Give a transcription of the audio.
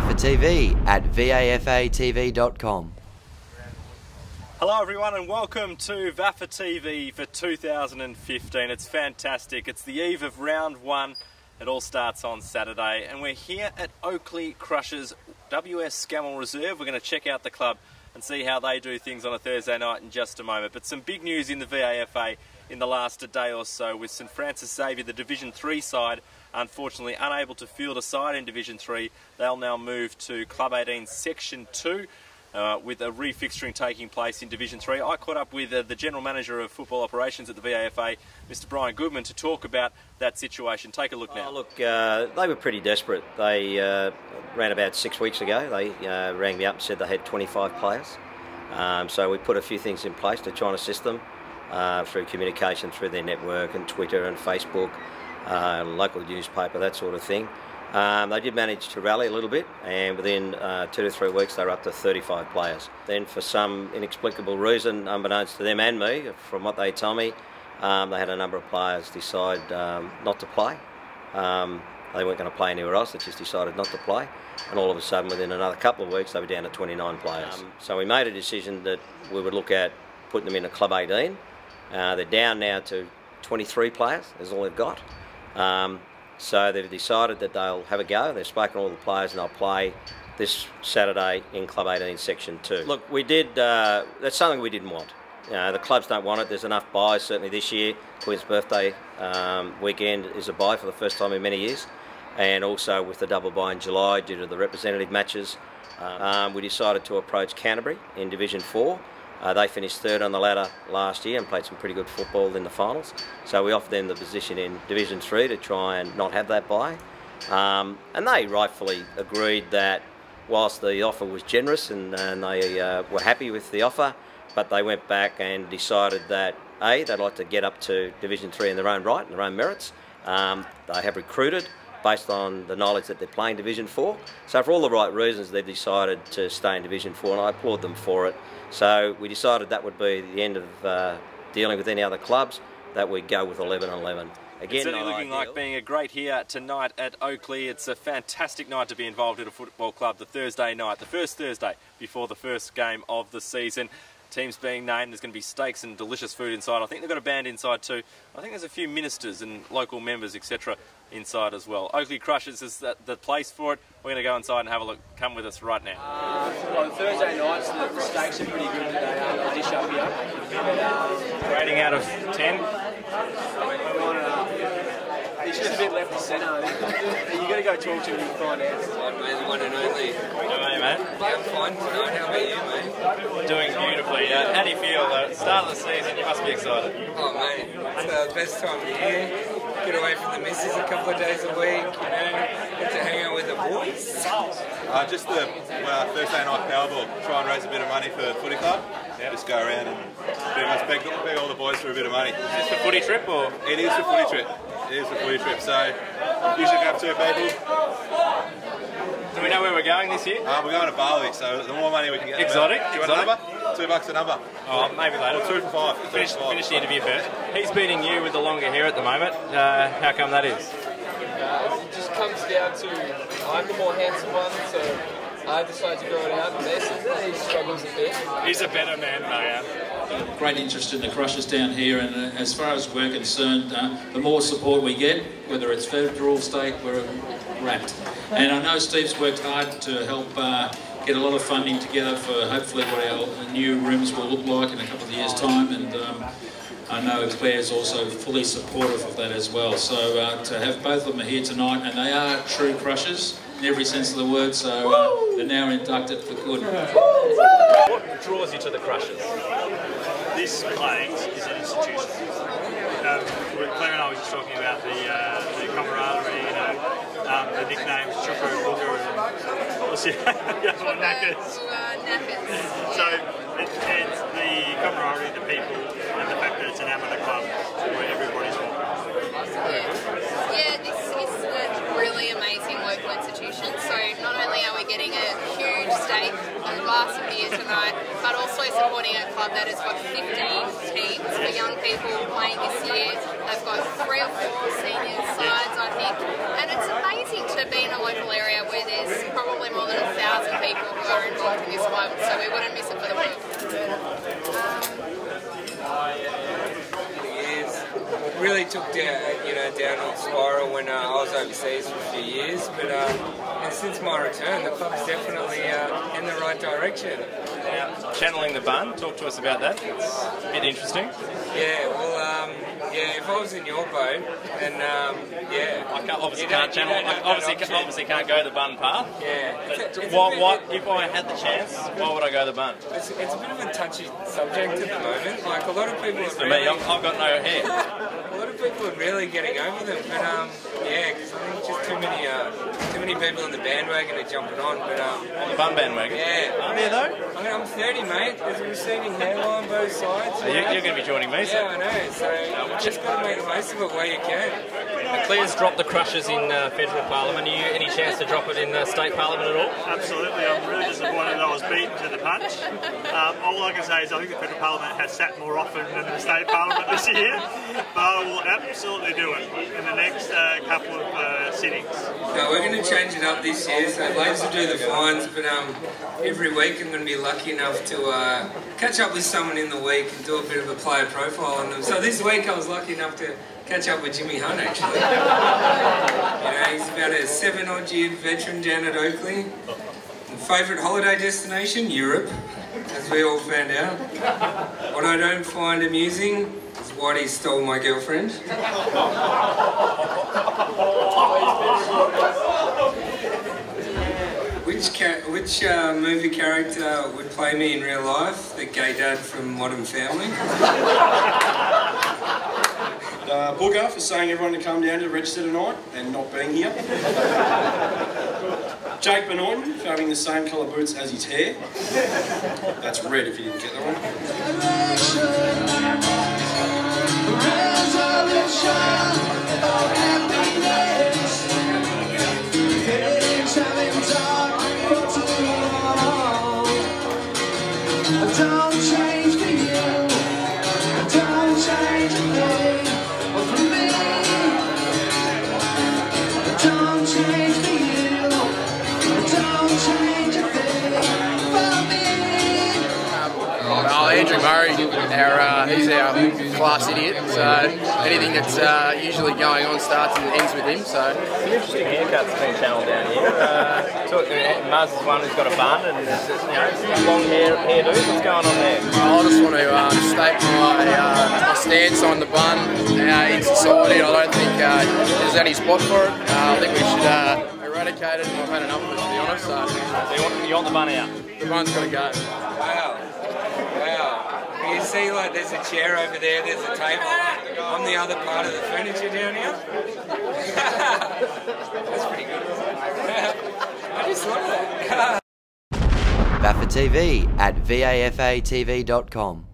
VAFA TV at vafatv.com. Hello everyone and welcome to VAFA TV for 2015. It's fantastic. It's the eve of round one. It all starts on Saturday and we're here at Oakleigh Krushers WS Scammell Reserve. We're going to check out the club and see how they do things on a Thursday night in just a moment. But some big news in the VAFA in the last day or so with St Francis Xavier, the Division 3 side, unfortunately unable to field a side in Division 3. They'll now move to Club 18 Section 2 with a refixturing taking place in Division 3. I caught up with the General Manager of Football Operations at the VAFA, Mr Brian Goodman, to talk about that situation. Take a look now. Look, they were pretty desperate. They ran about 6 weeks ago. They rang me up and said they had 25 players. So we put a few things in place to try and assist them through communication through their network and Twitter and Facebook, local newspaper, that sort of thing. They did manage to rally a little bit, and within 2 to 3 weeks they were up to 35 players. Then for some inexplicable reason, unbeknownst to them and me, from what they tell me, they had a number of players decide not to play. They weren't going to play anywhere else, they just decided not to play. And all of a sudden, within another couple of weeks, they were down to 29 players. So we made a decision that we would look at putting them in a Club 18. They're down now to 23 players, is all they've got. So they've decided that they'll have a go. They've spoken to all the players and they'll play this Saturday in Club 18 Section 2. Look, we did, that's something we didn't want. You know, the clubs don't want it. There's enough buys, certainly this year. Queen's birthday weekend is a buy for the first time in many years. And also with the double buy in July due to the representative matches, we decided to approach Canterbury in Division 4. They finished third on the ladder last year and played some pretty good football in the finals. So we offered them the position in Division 3 to try and not have that bye. And they rightfully agreed that whilst the offer was generous and they were happy with the offer, but they went back and decided that A, they'd like to get up to Division 3 in their own right, in their own merits. They have recruited based on the knowledge that they're playing Division 4. So for all the right reasons, they've decided to stay in Division 4, and I applaud them for it. So we decided that would be the end of dealing with any other clubs, that we'd go with 11-11. Again, it's certainly looking like being a great here tonight at Oakleigh. It's a fantastic night to be involved in a football club, the Thursday night, the first Thursday before the first game of the season. Teams being named, there's going to be steaks and delicious food inside. I think they've got a band inside too. I think there's a few ministers and local members, etc. inside as well. Oakleigh Krushers is the place for it. We're going to go inside and have a look. Come with us right now. On Thursday nights, the steaks are pretty good today. The dish up here. Rating out of 10? It's just a bit left of centre. You've got to go talk to him and find out. I'm the one and only. How are you, mate? Yeah, I'm fine tonight. How about you, mate? Doing beautifully. How do you feel? Start of the season, you must be excited. Oh, mate, it's the best time of the year. Get away from the missus a couple of days a week, you know, get to hang out with the boys. Just the Thursday night Powerball, try and raise a bit of money for the footy club. Just go around and pretty much beg all the boys for a bit of money. Is this a footy trip or? It is a footy trip. It is a footy trip, so usually grab 2 people. Do we know where we're going this year? We're going to Bali, so the more money we can get. Exotic? Do you want a number? $2 a number. Oh, maybe later. Or 2 for 5. Finish the interview first. He's beating you with the longer hair at the moment. How come that is? It just comes down to I'm the more handsome one, so I decided to grow it out, and he struggles a bit. He's a better man, man. Great interest in the Krushers down here, and as far as we're concerned, the more support we get, whether it's federal, state, we're wrapped. And I know Steve's worked hard to help get a lot of funding together for hopefully what our new rooms will look like in a couple of years' time, and I know Claire's also fully supportive of that as well. So to have both of them here tonight, and they are true Krushers in every sense of the word, so they're now inducted for good. What draws you to the Krushers? This place is an institution. Claire and I were just talking about the camaraderie, you know, the nicknames Chukka and Booker and what was the other one, Knackers. So it's the camaraderie, the people, and the fact that it's an amateur club where everybody's welcome. Yeah, this is a really amazing local institution. So not only are we getting a huge steak and a glass of beer tonight, but also supporting a club that has got 15 teams for young people playing this year. They've got 3 or 4 senior sides, I think, and it's amazing to be in a local area where there's probably more than club, so we wouldn't miss it for the world. Really took downward spiral when I was overseas for a few years, but and since my return, the club's definitely in the right direction. Channeling the bun, talk to us about that. It's a bit interesting. Yeah, well, if I was in your boat, then I obviously can't go the bun path. Yeah. What if I had the chance? Why would I go the bun? It's a bit of a touchy subject at the moment. Like a lot of people. For me, I've got no hair. A lot of people are really getting over them, but because I think just too many people in the bandwagon are jumping on. But on the bun bandwagon. Yeah. Are there though? I mean, I'm 30, mate. There's a receding hairline both sides. So you're going to be joining me. Yeah, I know. So you just got to make the most of it where you can. Clare's dropped the Krushers in federal parliament. Are you any chance to drop it in state parliament at all? Absolutely. I'm really disappointed that I was beaten to the punch. All I can say is I think the federal parliament has sat more often than the state parliament this year, but I will absolutely do it in the next couple of sittings. No, we're going to change it up this year, so ladies will do the fines, but every week I'm going to be lucky enough to catch up with someone in the week and do a bit of a player profile on them. So this week I was lucky enough to catch up with Jimmy Hunt, actually. He's about a 7-odd-year veteran down at Oakleigh. Favourite holiday destination? Europe, as we all found out. What I don't find amusing is Whitey stole my girlfriend. Which movie character would play me in real life? The gay dad from Modern Family? Booger for saying everyone to come down to the register tonight and not being here. Jake Benoit for having the same colour boots as his hair. That's red if you didn't get that one. Don't change for you, don't change a thing for me. Don't change for you, don't change a thing for me. Well, Andrew Murray, he's our class idiot, so anything that's usually going on starts and ends with him. So some interesting haircuts being channeled down here. Mars is one who's got a bun and long hairdo. What's going on there? I just want to state my stance on the bun in society. I don't think there's any spot for it. I think we should eradicate it, and I've had enough of it, to be honest. So you want the bun out? The bun's got to go. Wow. You see, like, there's a chair over there, there's a table. I'm the other part of the furniture down here. That's pretty good. I just love that. VAFA TV at VAFATV.com.